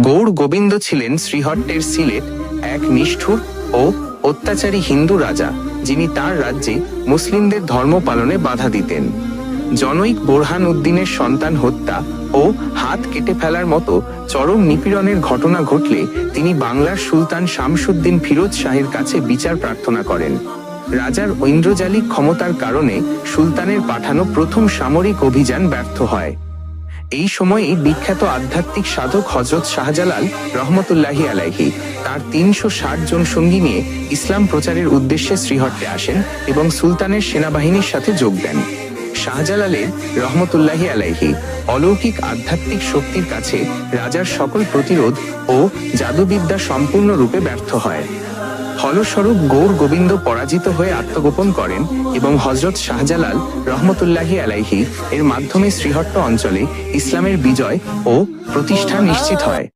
গৌর গোবিন্দ ছিলেন শ্রীহট্টের সিলেট এক নিষ্ঠুর ও অত্যাচারী হিন্দু রাজা, যিনি তার রাজ্যে মুসলিমদের ধর্ম পালনে বাধা দিতেন। জনৈক বোরহান উদ্দিনের সন্তান হত্যা ও হাত কেটে ফেলার মতো চরম নিপীড়নের ঘটনা ঘটলে তিনি বাংলার সুলতান শামসুদ্দিন ফিরোজ শাহের কাছে বিচার প্রার্থনা করেন। রাজার ঐন্দ্রজালিক ক্ষমতার কারণে সুলতানের পাঠানো প্রথম সামরিক অভিযান ব্যর্থ হয়। এই সময়ে বিখ্যাত আধ্যাত্মিক সাধক হযরত শাহজালাল রহমতুল্লাহি আলাইহি তার ৩৬০ জন সঙ্গী নিয়ে ইসলাম প্রচারের উদ্দেশ্যে শ্রীহট্টে আসেন এবং সুলতানের সেনাবাহিনীর সাথে যোগ দেন। শাহজালালের রহমতুল্লাহি আলাইহি অলৌকিক আধ্যাত্মিক শক্তির কাছে রাজার সকল প্রতিরোধ ও জাদুবিদ্যা সম্পূর্ণরূপে ব্যর্থ হয়। ফলস্বরূপ গৌর গোবিন্দ পরাজিত হয়ে আত্মগোপন করেন এবং হযরত শাহজালাল রহমতুল্লাহি আলাইহি এর মাধ্যমে শ্রীহট্ট অঞ্চলে ইসলামের বিজয় ও প্রতিষ্ঠা নিশ্চিত হয়।